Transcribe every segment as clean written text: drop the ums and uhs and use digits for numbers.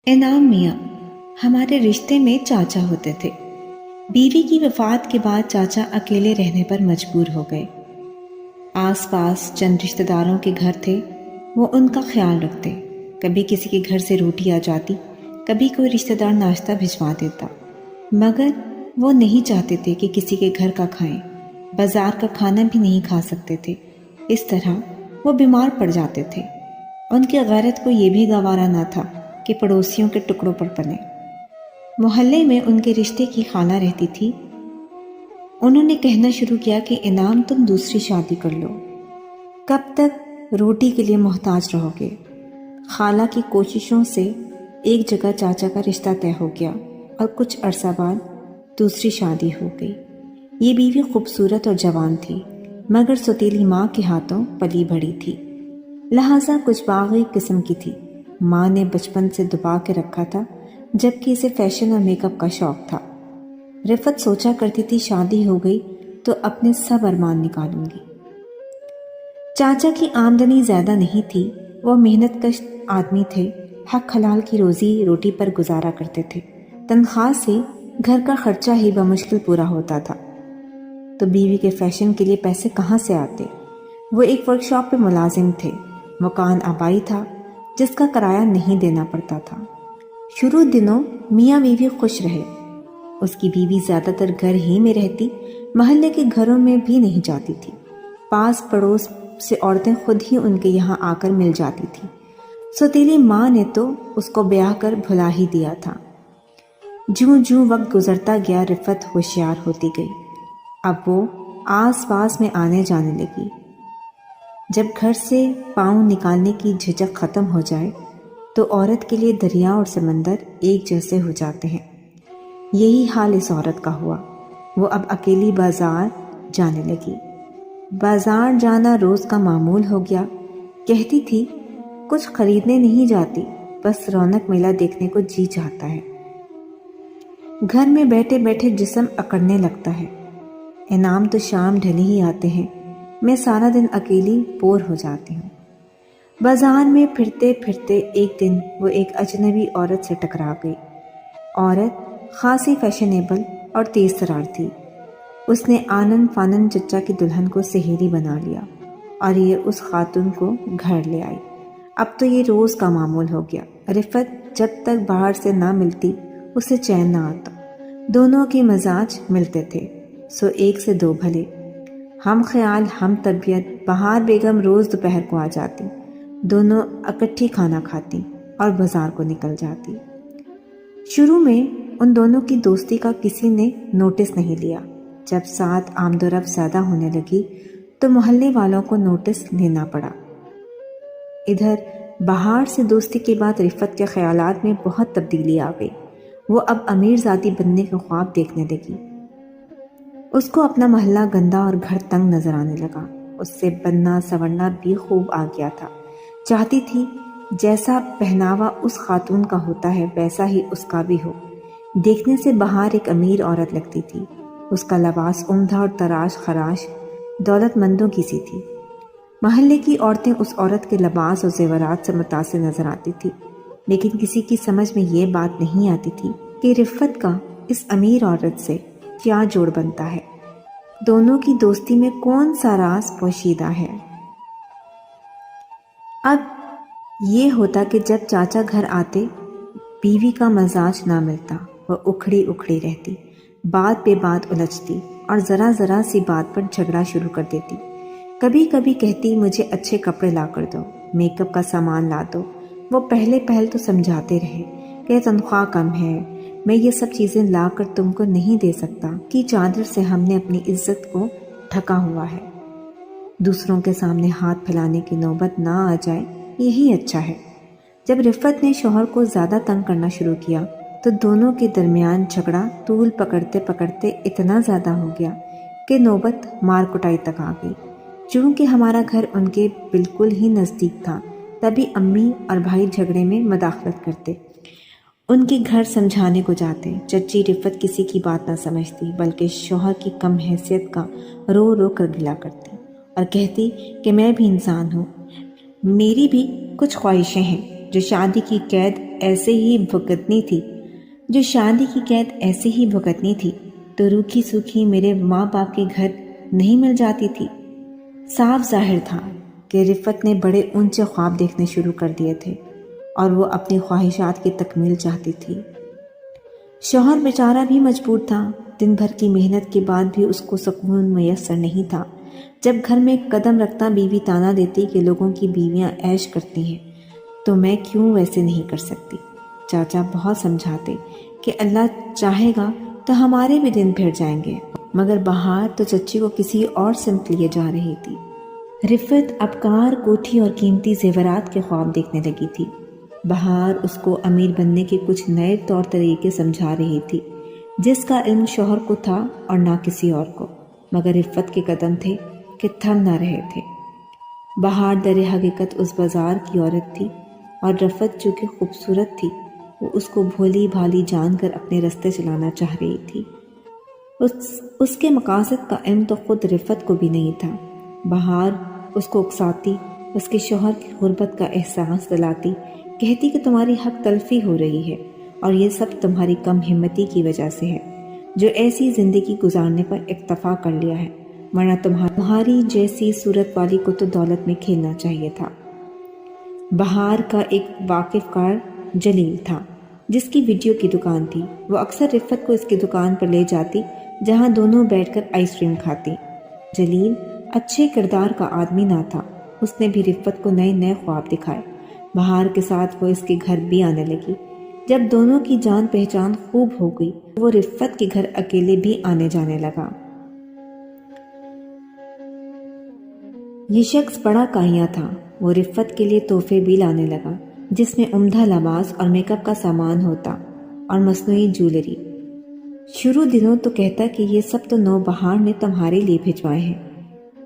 انعام میاں ہمارے رشتے میں چاچا ہوتے تھے۔ بیوی کی وفات کے بعد چاچا اکیلے رہنے پر مجبور ہو گئے۔ آس پاس چند رشتہ داروں کے گھر تھے، وہ ان کا خیال رکھتے۔ کبھی کسی کے گھر سے روٹی آ جاتی، کبھی کوئی رشتہ دار ناشتہ بھجوا دیتا، مگر وہ نہیں چاہتے تھے کہ کسی کے گھر کا کھائیں۔ بازار کا کھانا بھی نہیں کھا سکتے تھے، اس طرح وہ بیمار پڑ جاتے تھے۔ ان کی غیرت کو یہ بھی گوارا نہ تھا کہ پڑوسیوں کے ٹکڑوں پر پلیں۔ محلے میں ان کے رشتے کی خالہ رہتی تھی۔ انہوں نے کہنا شروع کیا کہ انعام تم دوسری شادی کر لو، کب تک روٹی کے لیے محتاج رہو گے؟ خالہ کی کوششوں سے ایک جگہ چاچا کا رشتہ طے ہو گیا اور کچھ عرصہ بعد دوسری شادی ہو گئی۔ یہ بیوی خوبصورت اور جوان تھی، مگر سوتیلی ماں کے ہاتھوں پلی بڑھی تھی، لہٰذا کچھ باغی قسم کی تھی۔ ماں نے بچپن سے دبا کے رکھا تھا، جبکہ اسے فیشن اور میک اپ کا شوق تھا۔ رفت سوچا کرتی تھی شادی ہو گئی تو اپنے سب ارمان نکالوں گی۔ چاچا کی آمدنی زیادہ نہیں تھی، وہ محنت کش آدمی تھے، حق حلال کی روزی روٹی پر گزارا کرتے تھے۔ تنخواہ سے گھر کا خرچہ ہی بمشکل پورا ہوتا تھا، تو بیوی کے فیشن کے لیے پیسے کہاں سے آتے؟ وہ ایک ورک شاپ پہ ملازم تھے، مکان آبائی تھا جس کا کرایہ نہیں دینا پڑتا تھا۔ شروع دنوں میاں بیوی خوش رہے۔ اس کی بیوی زیادہ تر گھر ہی میں رہتی، محلے کے گھروں میں بھی نہیں جاتی تھی۔ پاس پڑوس سے عورتیں خود ہی ان کے یہاں آ کر مل جاتی تھی۔ سوتیلی ماں نے تو اس کو بیاہ کر بھلا ہی دیا تھا۔ جوں جوں وقت گزرتا گیا، رفت ہوشیار ہوتی گئی۔ اب وہ آس پاس میں آنے جانے لگی۔ جب گھر سے پاؤں نکالنے کی جھجک ختم ہو جائے تو عورت کے لیے دریا اور سمندر ایک جیسے ہو جاتے ہیں۔ یہی حال اس عورت کا ہوا۔ وہ اب اکیلی بازار جانے لگی۔ بازار جانا روز کا معمول ہو گیا۔ کہتی تھی کچھ خریدنے نہیں جاتی، بس رونق میلہ دیکھنے کو جی چاہتا ہے۔ گھر میں بیٹھے بیٹھے جسم اکڑنے لگتا ہے۔ انعام تو شام ڈھلے ہی آتے ہیں، میں سارا دن اکیلی بور ہو جاتی ہوں۔ بازار میں پھرتے پھرتے ایک دن وہ ایک اجنبی عورت سے ٹکرا گئی۔ عورت خاصی فیشنیبل اور تیز ترار تھی۔ اس نے آنن فانن چچا کی دلہن کو سہیلی بنا لیا اور یہ اس خاتون کو گھر لے آئی۔ اب تو یہ روز کا معمول ہو گیا۔ رفت جب تک باہر سے نہ ملتی اسے چین نہ آتا۔ دونوں کے مزاج ملتے تھے، سو ایک سے دو بھلے۔ ہم خیال ہم طبیعت۔ بہار بیگم روز دوپہر کو آ جاتی، دونوں اکٹھی کھانا کھاتی اور بازار کو نکل جاتی۔ شروع میں ان دونوں کی دوستی کا کسی نے نوٹس نہیں لیا۔ جب ساتھ آمد و رفت زیادہ ہونے لگی تو محلے والوں کو نوٹس لینا پڑا۔ ادھر بہار سے دوستی کے بعد رفت کے خیالات میں بہت تبدیلی آ گئی۔ وہ اب امیر زادی بننے کے خواب دیکھنے لگی۔ اس کو اپنا محلہ گندا اور گھر تنگ نظر آنے لگا۔ اس سے بننا سورنا بھی خوب آ گیا تھا۔ چاہتی تھی جیسا پہناوا اس خاتون کا ہوتا ہے ویسا ہی اس کا بھی ہو۔ دیکھنے سے بہار ایک امیر عورت لگتی تھی۔ اس کا لباس عمدہ اور تراش خراش دولت مندوں کی سی تھی۔ محلے کی عورتیں اس عورت کے لباس اور زیورات سے متاثر نظر آتی تھی، لیکن کسی کی سمجھ میں یہ بات نہیں آتی تھی کہ رفت کا اس امیر عورت سے کیا جوڑ بنتا ہے، دونوں کی دوستی میں کون سا راز پوشیدہ ہے۔ اب یہ ہوتا کہ جب چاچا گھر آتے بیوی کا مزاج نہ ملتا، وہ اکھڑی اکھڑی رہتی، بات پہ بات الجھتی اور ذرا ذرا سی بات پر جھگڑا شروع کر دیتی۔ کبھی کبھی کہتی مجھے اچھے کپڑے لا کر دو، میک اپ کا سامان لا دو۔ وہ پہلے تو سمجھاتے رہے کہ تنخواہ کم ہے، میں یہ سب چیزیں لا کر تم کو نہیں دے سکتا، کی چادر سے ہم نے اپنی عزت کو ڈھکا ہوا ہے۔ دوسروں کے سامنے ہاتھ پھیلانے کی نوبت نہ آ جائے یہی اچھا ہے۔ جب رفت نے شوہر کو زیادہ تنگ کرنا شروع کیا تو دونوں کے درمیان جھگڑا طول پکڑتے پکڑتے اتنا زیادہ ہو گیا کہ نوبت مار کٹائی تک آ گئی۔ چونکہ ہمارا گھر ان کے بالکل ہی نزدیک تھا، تبھی امی اور بھائی جھگڑے میں مداخلت کرتے، ان کے گھر سمجھانے کو جاتے۔ چچی رفت کسی کی بات نہ سمجھتی، بلکہ شوہر کی کم حیثیت کا رو رو کر گلا کرتی اور کہتی کہ میں بھی انسان ہوں، میری بھی کچھ خواہشیں ہیں جو شادی کی قید ایسے ہی بھگتنی تھی جو شادی کی قید ایسے ہی بھگتنی تھی تو روکھی سوکھی میرے ماں باپ کے گھر نہیں مل جاتی تھی۔ صاف ظاہر تھا کہ رفت نے بڑے اونچے خواب دیکھنے شروع کر دیے تھے اور وہ اپنی خواہشات کی تکمیل چاہتی تھی۔ شوہر بیچارہ بھی مجبور تھا، دن بھر کی محنت کے بعد بھی اس کو سکون میسر نہیں تھا۔ جب گھر میں قدم رکھتا بیوی تانا دیتی کہ لوگوں کی بیویاں عیش کرتی ہیں تو میں کیوں ویسے نہیں کر سکتی۔ چاچا بہت سمجھاتے کہ اللہ چاہے گا تو ہمارے بھی دن پھر جائیں گے، مگر بہار تو چچی کو کسی اور سمت لیے جا رہی تھی۔ رفت اب کار، کوٹھی اور قیمتی زیورات کے خواب دیکھنے لگی تھی۔ بہار اس کو امیر بننے کے کچھ نئے طور طریقے سمجھا رہی تھی جس کا علم شوہر کو تھا اور نہ کسی اور کو، مگر رفت کے قدم تھے کہ تھم نہ رہے تھے۔ بہار در حقیقت اس بازار کی عورت تھی اور رفت جو کہ خوبصورت تھی وہ اس کو بھولی بھالی جان کر اپنے رستے چلانا چاہ رہی تھی۔ اس کے مقاصد کا علم تو خود رفت کو بھی نہیں تھا۔ بہار اس کو اکساتی، اس کے شوہر کی غربت کا احساس دلاتی، کہتی کہ تمہاری حق تلفی ہو رہی ہے اور یہ سب تمہاری کم ہمتی کی وجہ سے ہے جو ایسی زندگی گزارنے پر اکتفا کر لیا ہے، ورنہ تمہاری جیسی صورت والی کو تو دولت میں کھیلنا چاہیے تھا۔ بہار کا ایک واقف کار جلیل تھا جس کی ویڈیو کی دکان تھی۔ وہ اکثر رفت کو اس کی دکان پر لے جاتی جہاں دونوں بیٹھ کر آئس کریم کھاتی۔ جلیل اچھے کردار کا آدمی نہ تھا، اس نے بھی رفت کو نئے نئے خواب دکھائے۔ بہار کے ساتھ وہ اس کے گھر بھی آنے لگی۔ جب دونوں کی جان پہچان خوب ہو گئی وہ رفت کے گھر اکیلے بھی آنے جانے لگا۔ یہ شخص بڑا کاہیا تھا۔ وہ رفت کے لیے تحفے بھی لانے لگا جس میں عمدہ لباس اور میک اپ کا سامان ہوتا اور مصنوعی جولری۔ شروع دنوں تو کہتا کہ یہ سب تو نو بہار نے تمہارے لیے بھجوائے ہیں۔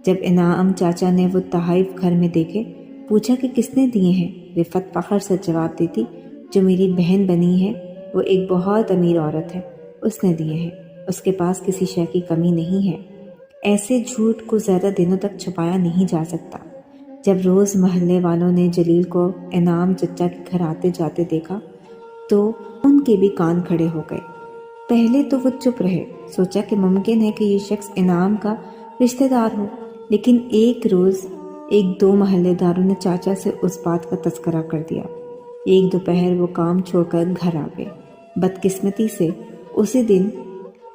جب انعام چاچا نے وہ تحائف گھر میں دیکھے پوچھا کہ کس نے دیے ہیں، رفت فخر سے جواب دیتی جو میری بہن بنی ہے، وہ ایک بہت امیر عورت ہے، اس نے دیے ہیں، اس کے پاس کسی شے کی کمی نہیں ہے۔ ایسے جھوٹ کو زیادہ دنوں تک چھپایا نہیں جا سکتا۔ جب روز محلے والوں نے جلیل کو انعام چچا کے گھر آتے جاتے دیکھا تو ان کے بھی کان کھڑے ہو گئے۔ پہلے تو وہ چپ رہے، سوچا کہ ممکن ہے کہ یہ شخص انعام کا رشتہ دار ہو، لیکن ایک روز ایک دو محلے داروں نے چاچا سے اس بات کا تذکرہ کر دیا۔ ایک دوپہر وہ کام چھوڑ کر گھر آ گئے۔ بدقسمتی سے اسی دن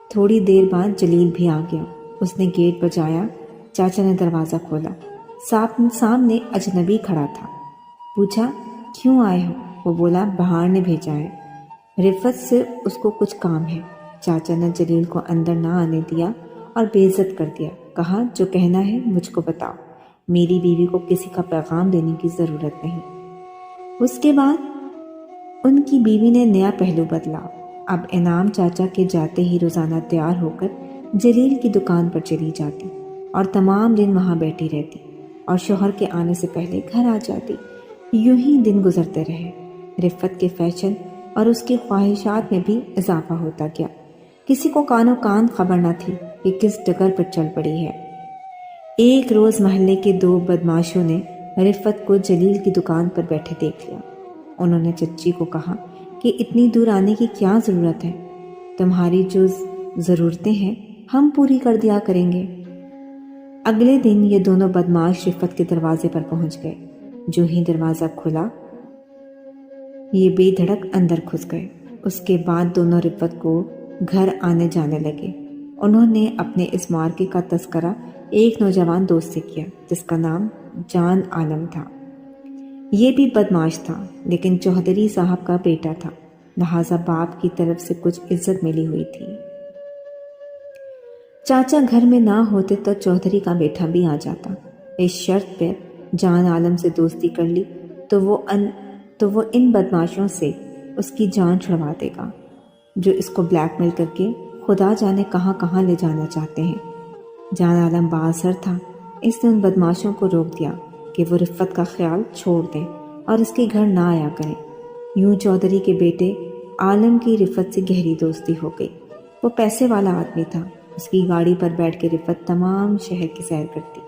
تھوڑی دیر بعد جلیل بھی آ گیا۔ اس نے گیٹ بجایا، چاچا نے دروازہ کھولا۔ سامنے اجنبی کھڑا تھا۔ پوچھا کیوں آئے ہو؟ وہ بولا بہار نے بھیجا ہے، رفت سے اس کو کچھ کام ہے۔ چاچا نے جلیل کو اندر نہ آنے دیا اور بے عزت کر دیا، کہا جو کہنا ہے مجھ کو بتاؤ، میری بیوی کو کسی کا پیغام دینے کی ضرورت نہیں۔ اس کے بعد ان کی بیوی نے نیا پہلو بدلا۔ اب انعام چاچا کے جاتے ہی روزانہ تیار ہو کر جلیل کی دکان پر چلی جاتی اور تمام دن وہاں بیٹھی رہتی اور شوہر کے آنے سے پہلے گھر آ جاتی۔ یوں ہی دن گزرتے رہے۔ رفت کے فیشن اور اس کی خواہشات میں بھی اضافہ ہوتا گیا۔ کسی کو کانوں کان خبر نہ تھی کہ کس ڈگر پر چل پڑی ہے۔ ایک روز محلے کے دو بدماشوں نے رفت کو جلیل کی دکان پر بیٹھے دیکھ لیا۔ انہوں نے چچی کو کہا کہ اتنی دور آنے کی کیا ضرورت ہے، تمہاری جو ضرورتیں ہیں ہم پوری کر دیا کریں گے۔ اگلے دن یہ دونوں بدماش رفت کے دروازے پر پہنچ گئے۔ جو ہی دروازہ کھلا یہ بے دھڑک اندر گھس گئے۔ اس کے بعد دونوں رفت کو گھر آنے جانے لگے۔ انہوں نے اپنے اس مارکے کا تذکرہ ایک نوجوان دوست سے کیا جس کا نام جان عالم تھا۔ یہ بھی بدماش تھا لیکن چوہدری صاحب کا بیٹا تھا، لہٰذا باپ کی طرف سے کچھ عزت ملی ہوئی تھی۔ چاچا گھر میں نہ ہوتے تو چوہدری کا بیٹا بھی آ جاتا۔ اس شرط پر جان عالم سے دوستی کر لی تو وہ ان بدماشوں سے اس کی جان چھڑوا دے گا جو اس کو بلیک میل کر کے خدا جانے کہاں کہاں لے جانا چاہتے ہیں۔ جان عالم بااثر تھا، اس نے ان بدماشوں کو روک دیا کہ وہ رفت کا خیال چھوڑ دیں اور اس کے گھر نہ آیا کریں۔ یوں چودھری کے بیٹے عالم کی رفت سے گہری دوستی ہو گئی۔ وہ پیسے والا آدمی تھا۔ اس کی گاڑی پر بیٹھ کے رفت تمام شہر کی سیر کرتی،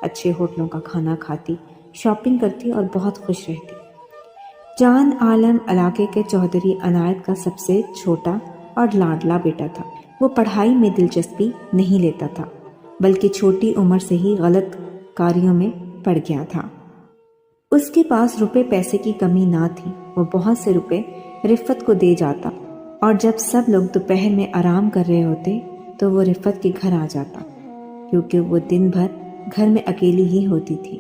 اچھے ہوٹلوں کا کھانا کھاتی، شاپنگ کرتی اور بہت خوش رہتی۔ جان عالم علاقے کے چودھری عنایت کا سب سے چھوٹا اور لاڈلا بیٹا تھا۔ وہ پڑھائی میں دلچسپی نہیں لیتا تھا، بلکہ چھوٹی عمر سے ہی غلط کاریوں میں پڑ گیا تھا۔ اس کے پاس روپے پیسے کی کمی نہ تھی۔ وہ بہت سے روپے رفت کو دے جاتا، اور جب سب لوگ دوپہر میں آرام کر رہے ہوتے تو وہ رفت کے گھر آ جاتا، کیونکہ وہ دن بھر گھر میں اکیلی ہی ہوتی تھی۔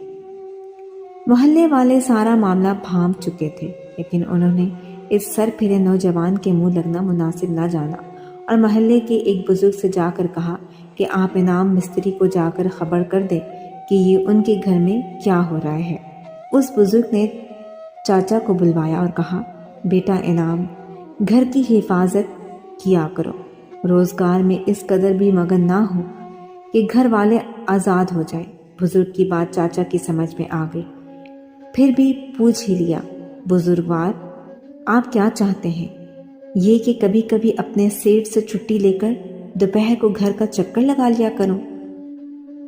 محلے والے سارا معاملہ بھانپ چکے تھے، لیکن انہوں نے اس سر پھرے نوجوان کے منہ لگنا مناسب نہ جانا، اور محلے کے ایک بزرگ سے جا کر کہا کہ آپ انعام مستری کو جا کر خبر کر دیں کہ یہ ان کے گھر میں کیا ہو رہا ہے۔ اس بزرگ نے چاچا کو بلوایا اور کہا، بیٹا انعام، گھر کی حفاظت کیا کرو، روزگار میں اس قدر بھی مگن نہ ہو کہ گھر والے آزاد ہو جائے۔ بزرگ کی بات چاچا کی سمجھ میں آ گئی، پھر بھی پوچھ ہی لیا، بزرگوار آپ کیا چاہتے ہیں؟ یہ کہ کبھی کبھی اپنے سیٹ سے چھٹی لے کر دوپہر کو گھر کا چکر لگا لیا کروں۔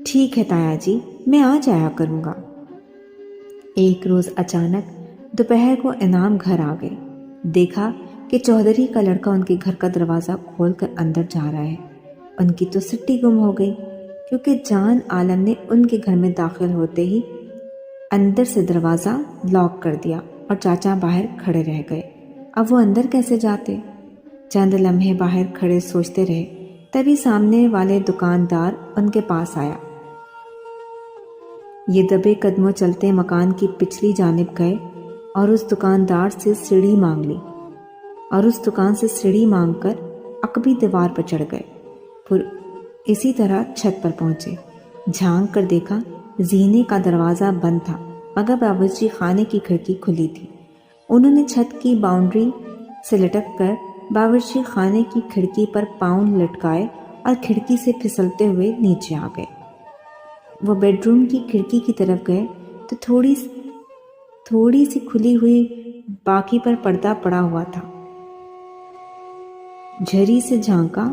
ٹھیک ہے تایا جی، میں آ جایا کروں گا۔ ایک روز اچانک دوپہر کو انعام گھر آ گئے۔ دیکھا کہ چودھری کا لڑکا ان کے گھر کا دروازہ کھول کر اندر جا رہا ہے۔ ان کی تو سٹی گم ہو گئی، کیونکہ جان عالم نے ان کے گھر میں داخل ہوتے ہی اندر سے دروازہ لاک کر دیا اور چاچا باہر کھڑے رہ گئے۔ اب وہ اندر کیسے جاتے؟ چند لمحے باہر کھڑے سوچتے رہے، تبھی سامنے والے دکاندار ان کے پاس آیا۔ یہ دبے قدموں چلتے مکان کی پچھلی جانب گئے اور اس دکاندار سے سیڑھی مانگ لی، اور اس دکان سے سیڑھی مانگ کر عقبی دیوار پر چڑھ گئے۔ پھر اسی طرح چھت پر پہنچے۔ جھانک کر دیکھا، زینے کا دروازہ بند تھا، مگر باورچی خانے کی کھڑکی کھلی تھی۔ انہوں نے چھت کی باؤنڈری سے لٹک کر باورچی خانے کی کھڑکی پر پاؤں لٹکائے اور کھڑکی سے پھسلتے ہوئے نیچے آ گئے۔ وہ بیڈ روم کی کھڑکی کی طرف گئے تو تھوڑی سی کھلی ہوئی باکی پر پردہ پڑا ہوا تھا۔ جھری سے جھانکا،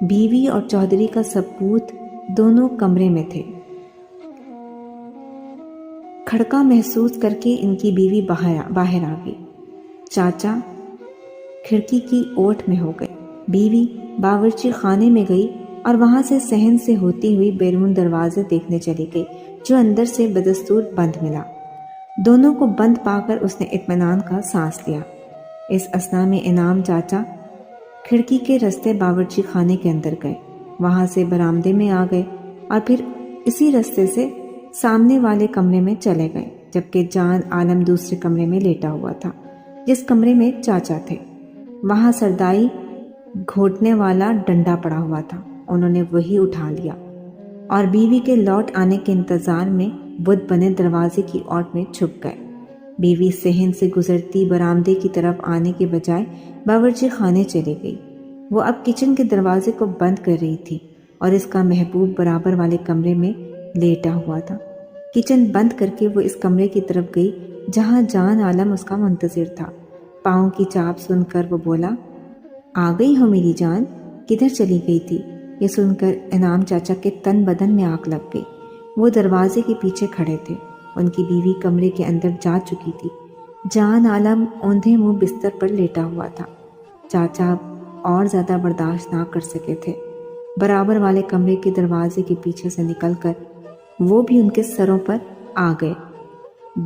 بیوی اور چودھری کا سپوت دونوں کمرے میں تھے۔ کھڑکا محسوس کر کے ان کی بیوی باہر آ گئی۔ چاچا کھڑکی کی اوٹ میں ہو گئے۔ بیوی باورچی خانے میں گئی اور وہاں سے صحن سے ہوتی ہوئی بیرون دروازے دیکھنے چلی گئی، جو اندر سے بدستور بند ملا۔ دونوں کو بند پا کر اس نے اطمینان کا سانس لیا۔ اس اثنا میں انعام چاچا کھڑکی کے رستے باورچی خانے کے اندر گئے، وہاں سے برآمدے میں آ گئے اور پھر اسی رستے سے سامنے والے کمرے میں چلے گئے، جبکہ جان عالم دوسرے کمرے میں لیٹا ہوا تھا، جس کمرے میں چاچا تھے۔ وہاں سردائی گھوٹنے والا ڈنڈا پڑا ہوا تھا۔ انہوں نے وہی اٹھا لیا اور بیوی کے لوٹ آنے کے انتظار میں بت بنے دروازے کی اوٹ میں چھپ گئے۔ بیوی صحن سے گزرتی برآمدے کی طرف آنے کے بجائے باورچی خانے چلی گئی۔ وہ اب کچن کے دروازے کو بند کر رہی تھی اور اس کا محبوب برابر والے کمرے میں لیٹا ہوا تھا۔ کچن بند کر کے وہ اس کمرے کی طرف گئی جہاں جان عالم اس کا منتظر تھا۔ پاؤں کی چاپ سن کر وہ بولا، آ گئی ہو میری جان، کدھر چلی گئی تھی؟ یہ سن کر انعام چاچا کے تن بدن میں آگ لگ گئی۔ وہ دروازے کے پیچھے کھڑے تھے۔ ان کی بیوی کمرے کے اندر جا چکی تھی۔ جان عالم اوندھے منہ بستر پر لیٹا ہوا تھا۔ چاچا اور زیادہ برداشت نہ کر سکے تھے۔ برابر والے کمرے کے دروازے کے پیچھے سے نکل کر وہ بھی ان کے سروں پر آ گئے،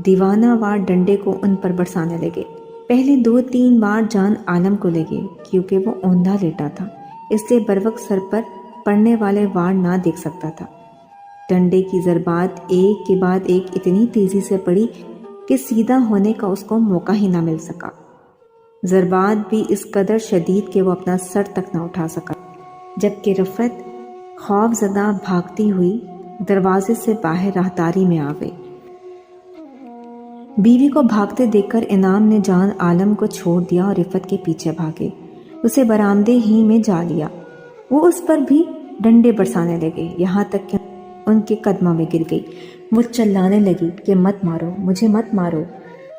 دیوانہ وار ڈنڈے کو ان پر برسانے لگے۔ پہلے 2-3 بار جان عالم کو لگے، کیونکہ وہ اوندھا لیٹا تھا، اس لیے بروقت سر پر پڑنے والے وار نہ دیکھ سکتا تھا۔ ڈنڈے کی ضربات ایک کے بعد ایک اتنی تیزی سے پڑی کہ سیدھا ہونے کا اس کو موقع ہی نہ مل سکا۔ ضربات بھی اس قدر شدید کہ وہ اپنا سر تک نہ اٹھا سکا، جبکہ رفت خوف زدہ بھاگتی ہوئی دروازے سے باہر راہداری میں آ گئی۔ بیوی کو بھاگتے دیکھ کر انعام نے جان عالم کو چھوڑ دیا اور رفت کے پیچھے بھاگے، اسے برآمدے ہی میں جا لیا۔ وہ اس پر بھی ڈنڈے برسانے لگے، یہاں تک کہ ان کے قدموں میں گر گئی۔ وہ چلانے لگی کہ مت مارو، مجھے مت مارو،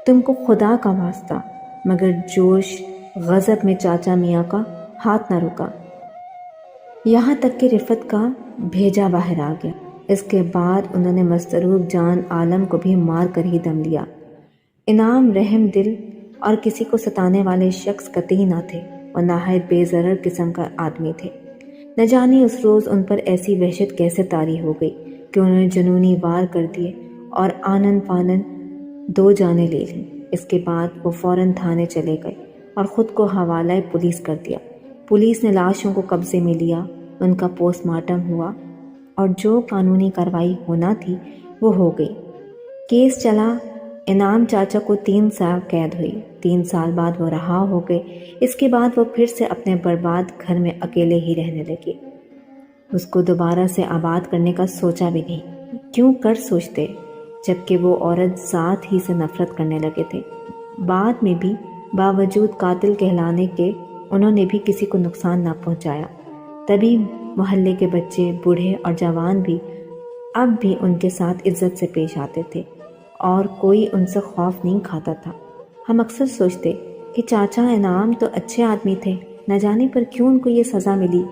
تم کو خدا کا واسطہ، مگر جوش غضب میں چاچا میاں کا ہاتھ نہ رکا، یہاں تک کہ رفت کا بھیجا باہر آ گیا۔ اس کے بعد انہوں نے مضطرب جان عالم کو بھی مار کر ہی دم لیا۔ انعام رحم دل اور کسی کو ستانے والے شخص قطعی نہ تھے اور نہایت بے ضرر قسم کا آدمی تھے۔ نہ جانے اس روز ان پر ایسی وحشت کیسے طاری ہو گئی کہ انہوں نے جنونی وار کر دیے اور آنن فانن 2 جانیں لے لیں۔ اس کے بعد وہ فوراً تھانے چلے گئے اور خود کو حوالہ پولیس کر دیا۔ پولیس نے لاشوں کو قبضے میں لیا، ان کا پوسٹ مارٹم ہوا اور جو قانونی کارروائی ہونا تھی وہ ہو گئی۔ کیس چلا۔ انعام چاچا کو 3 سال قید ہوئی۔ 3 سال بعد وہ رہا ہو گئے۔ اس کے بعد وہ پھر سے اپنے برباد گھر میں اکیلے ہی رہنے لگے۔ اس کو دوبارہ سے آباد کرنے کا سوچا بھی نہیں۔ کیوں کر سوچتے جبکہ وہ عورت ذات ہی سے نفرت کرنے لگے تھے۔ بعد میں بھی باوجود قاتل کہلانے کے انہوں نے بھی کسی کو نقصان نہ پہنچایا۔ تبھی محلے کے بچے، بوڑھے اور جوان بھی اب بھی ان کے ساتھ عزت سے پیش آتے تھے اور کوئی ان سے خوف نہیں کھاتا تھا۔ ہم اکثر سوچتے کہ چاچا انعام تو اچھے آدمی تھے، نہ جانے پر کیوں ان کو یہ سزا ملی،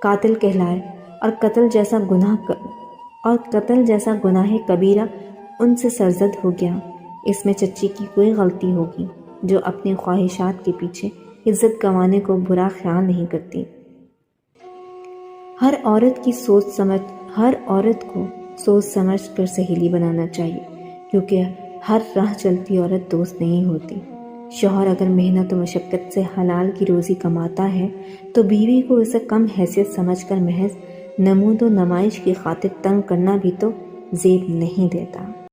قاتل کہلائے اور قتل جیسا گناہ کبیرہ ان سے سرزد ہو گیا۔ اس میں چچی کی کوئی غلطی ہوگی جو اپنی خواہشات کے پیچھے عزت گنوانے کو برا خیال نہیں کرتی۔ ہر عورت کو سوچ سمجھ کر سہیلی بنانا چاہیے، کیونکہ ہر راہ چلتی عورت دوست نہیں ہوتی۔ شوہر اگر محنت و مشقت سے حلال کی روزی کماتا ہے تو بیوی کو اسے کم حیثیت سمجھ کر محض نمود و نمائش کی خاطر تنگ کرنا بھی تو زیب نہیں دیتا۔